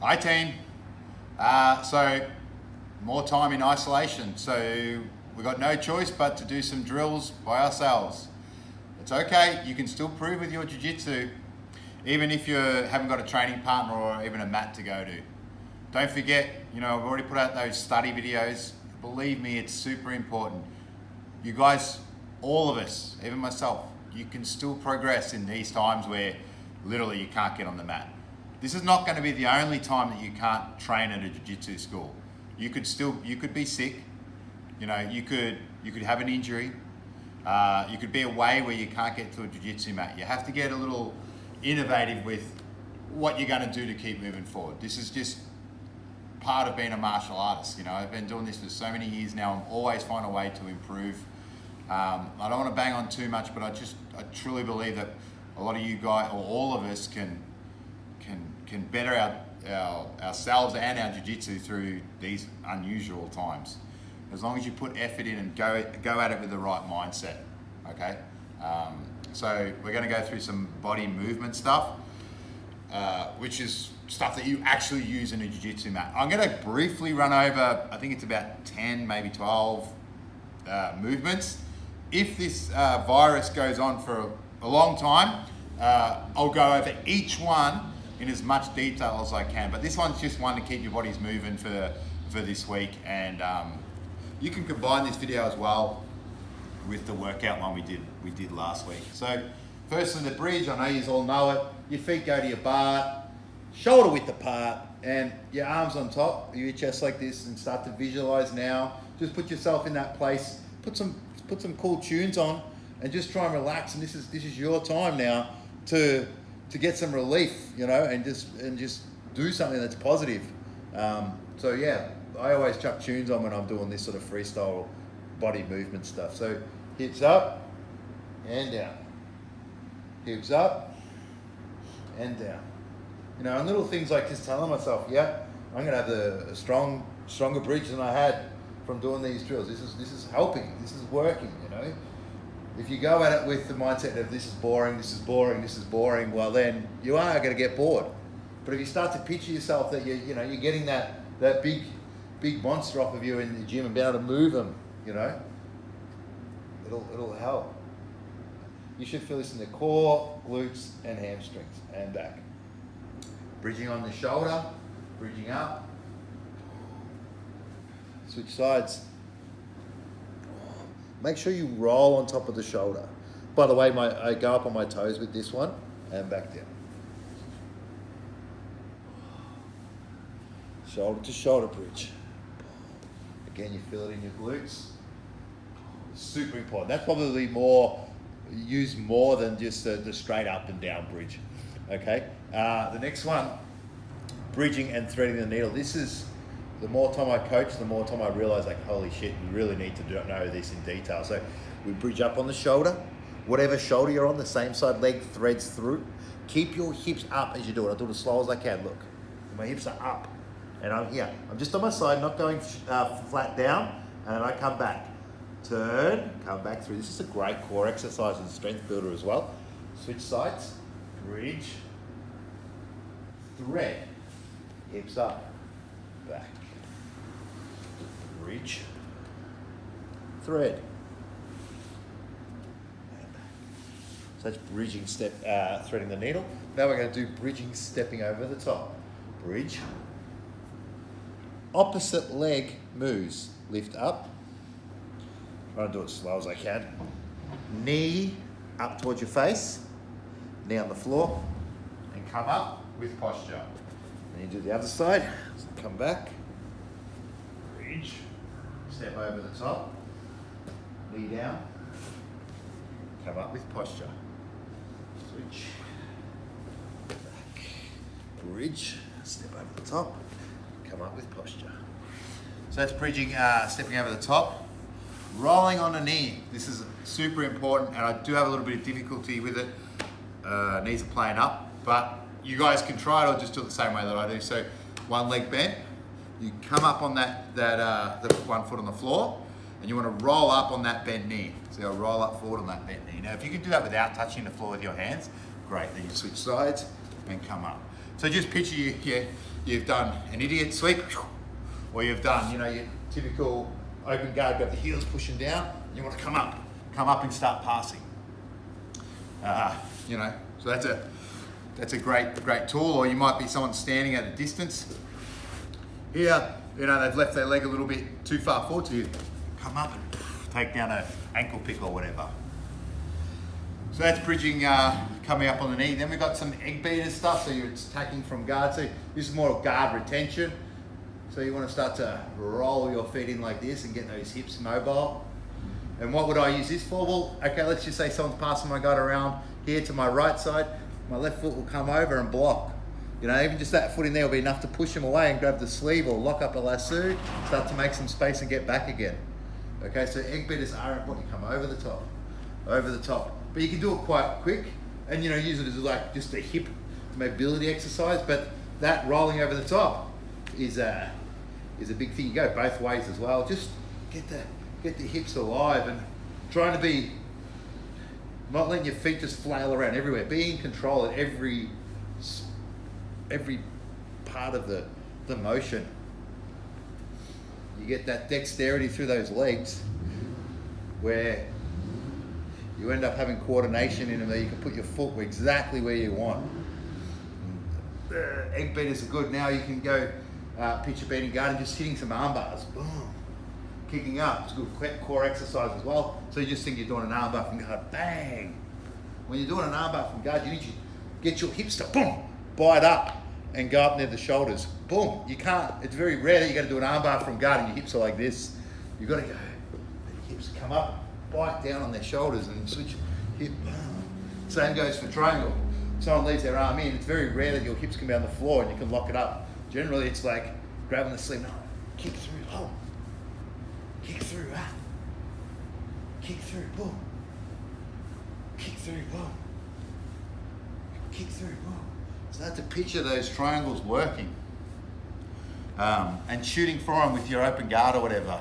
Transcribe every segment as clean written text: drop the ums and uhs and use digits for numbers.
Hi team. So more time in isolation. So we got no choice but to do some drills by ourselves. It's okay. You can still prove with your jiu-jitsu, even if you haven't got a training partner or even a mat to go to. Don't forget, I've already put out those study videos. Believe me, it's super important. You guys, all of us, even myself, you can still progress in these times where literally you can't get on the mat. This is not going to be the only time that you can't train at a jiu-jitsu school. You could be sick. You could have an injury. You could be away where you can't get to a jiu-jitsu mat. You have to get a little innovative with what you're going to do to keep moving forward. This is just part of being a martial artist. I've been doing this for so many years now. I'm always find a way to improve. I don't want to bang on too much, but I truly believe that a lot of you guys, or all of us, can better ourselves and our jiu-jitsu through these unusual times. As long as you put effort in and go at it with the right mindset, okay? So we're gonna go through some body movement stuff, which is stuff that you actually use in a jiu-jitsu mat. I'm gonna briefly run over, I think it's about 10, maybe 12 movements. If this virus goes on for a long time, I'll go over each one in as much detail as I can. But this one's just one to keep your bodies moving for this week. And you can combine this video as well with the workout one we did last week. So first in the bridge, I know you all know it. Your feet go to your bar, shoulder width apart, and your arms on top of your chest like this, and start to visualize now. Just put yourself in that place. Put some cool tunes on, and just try and relax. And this is your time now to get some relief, and just do something that's positive. So yeah, I always chuck tunes on when I'm doing this sort of freestyle body movement stuff. So hips up and down, hips up and down. And little things like just telling myself, yeah, I'm gonna have a stronger bridge than I had from doing these drills. This is helping. This is working. If you go at it with the mindset of this is boring, this is boring, this is boring, well then you are going to get bored. But if you start to picture yourself that you're getting that big monster off of you in the gym and being able to move them, it'll help. You should feel this in the core, glutes, and hamstrings and back. Bridging on the shoulder, bridging up. Switch sides. Make sure you roll on top of the shoulder. By the way, I go up on my toes with this one and back down. Shoulder to shoulder bridge. Again, you feel it in your glutes. Super important. That's probably used more than just the straight up and down bridge. Okay. The next one, bridging and threading the needle. This is, the more time I coach, the more time I realize, like, holy shit, you really need to know this in detail. So we bridge up on the shoulder. Whatever shoulder you're on, the same side leg threads through. Keep your hips up as you do it. I do it as slow as I can. Look, my hips are up. And I'm here. I'm just on my side, not going flat down. And I come back. Turn, come back through. This is a great core exercise and strength builder as well. Switch sides. Bridge. Thread. Hips up. Back. Bridge, thread, and back. So that's bridging, threading the needle. Now we're going to do bridging, stepping over the top. Bridge. Opposite leg moves. Lift up. Try to do it as slow as I can. Knee up towards your face. Knee on the floor. And come up with posture. And you do the other side. So come back. Bridge. Step over the top, knee down, come up with posture. Switch, back, bridge, step over the top, come up with posture. So that's bridging, stepping over the top, rolling on a knee. This is super important, and I do have a little bit of difficulty with it. Knees are playing up, but you guys can try it or just do it the same way that I do. So one leg bent. You come up on the 1 foot on the floor, and you want to roll up on that bent knee. So you'll roll up forward on that bent knee. Now, if you can do that without touching the floor with your hands, great. Then you switch sides and come up. So just picture you've done an idiot sweep, or you've done, you know, your typical open guard, got the heels pushing down, you want to come up and start passing. You know, so that's a great tool. Or you might be someone standing at a distance. Here, you know, they've left their leg a little bit too far forward, so you come up and take down an ankle pick or whatever. So that's bridging, coming up on the knee. Then we've got some egg beater stuff, so you're attacking from guard. So this is more guard retention. So you want to start to roll your feet in like this and get those hips mobile. And what would I use this for? Well, okay, let's just say someone's passing my guard around here to my right side. My left foot will come over and block. You know, even just that foot in there will be enough to push him away and grab the sleeve or lock up a lasso, start to make some space and get back again. Okay, so egg beaters are important. You come over the top. But you can do it quite quick and, you know, use it as like just a hip mobility exercise. But that rolling over the top is a big thing. You go both ways as well. Just get the hips alive and trying to be, not letting your feet just flail around everywhere. Be in control at every part of the motion. You get that dexterity through those legs where you end up having coordination in them there. You can put your foot exactly where you want. Egg beaters are good. Now you can go picture beating guard and just hitting some arm bars. Boom. Kicking up. It's a good core exercise as well. So you just think you're doing an arm bar from guard. Bang. When you're doing an arm bar from guard, you need to get your hips to boom, bite up and go up near the shoulders. Boom. You can't, it's very rare that you got to do an arm bar from guard and your hips are like this. You've got to go, your hips come up, bite down on their shoulders and switch hip. Same goes for triangle. Someone leaves their arm in, it's very rare that your hips can be on the floor and you can lock it up. Generally it's like grabbing the sleeve, no, kick through, oh, kick through, ah, kick through, boom, kick through, boom, kick through, boom. Start to picture those triangles working and shooting for them with your open guard or whatever.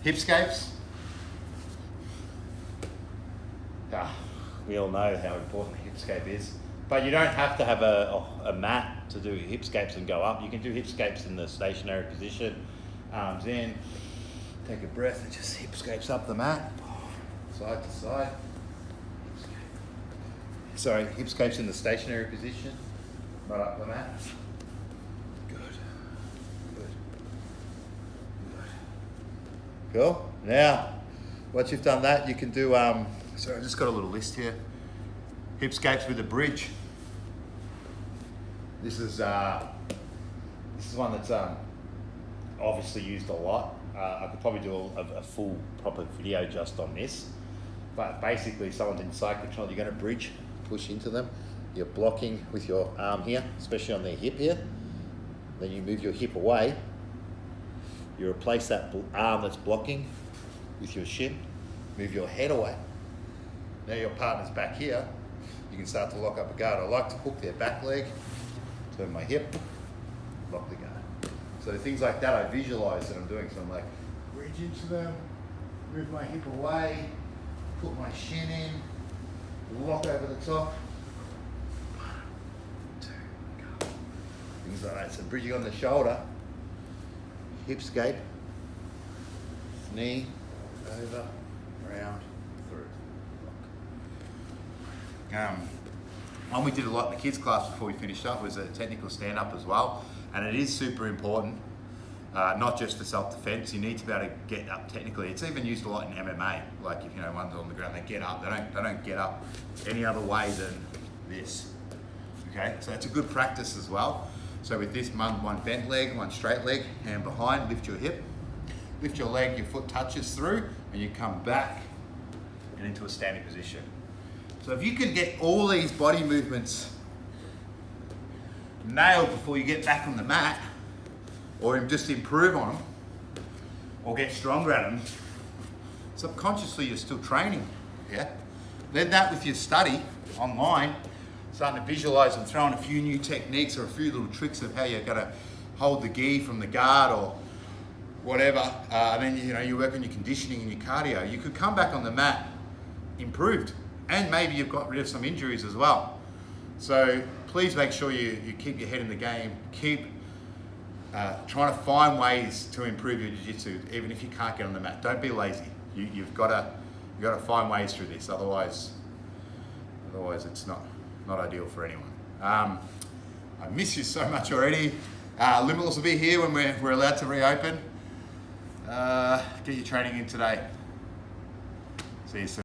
Hipscapes. We all know how important the hipscape is, but you don't have to have a mat to do hipscapes and go up. You can do hipscapes in the stationary position. Arms in, take a breath and just hipscapes up the mat, side to side. Sorry, hipscapes in the stationary position, right up the mat. Good. Cool. Now, once you've done that, you can do, so I just got a little list here. Hipscapes with a bridge. This is one that's obviously used a lot. I could probably do a full proper video just on this. But basically, someone's in side control, you're going to bridge, push into them. You're blocking with your arm here, especially on their hip here. Then you move your hip away. You replace that arm that's blocking with your shin. Move your head away. Now your partner's back here. You can start to lock up a guard. I like to hook their back leg, turn my hip, lock the guard. So things like that I visualize that I'm doing. So I'm like, bridge into them, move my hip away, put my shin in, lock over the top. 1, 2, go. Things like that. So bridging on the shoulder, hip scape, knee, over, round, through. One we did a lot in the kids class before we finished up was a technical stand-up as well. And it is super important, not just for self-defense. You need to be able to get up technically. It's even used a lot in MMA. Like if, you know, one's on the ground, they get up. They don't get up any other way than this. Okay, so it's a good practice as well. So with this, one bent leg, one straight leg, hand behind, lift your hip, lift your leg, your foot touches through, and you come back and into a standing position. So if you can get all these body movements nailed before you get back on the mat, or just improve on them, or get stronger at them, subconsciously you're still training, yeah? Then that with your study online, starting to visualize and throw in a few new techniques or a few little tricks of how you're gonna hold the gi from the guard or whatever, and then you work on your conditioning and your cardio, you could come back on the mat improved, and maybe you've got rid of some injuries as well. So please make sure you keep your head in the game, keep trying to find ways to improve your jiu-jitsu, even if you can't get on the mat. Don't be lazy. You've got to find ways through this. Otherwise it's not ideal for anyone. I miss you so much already. Limitless will be here when we're allowed to reopen. Get your training in today. See you soon.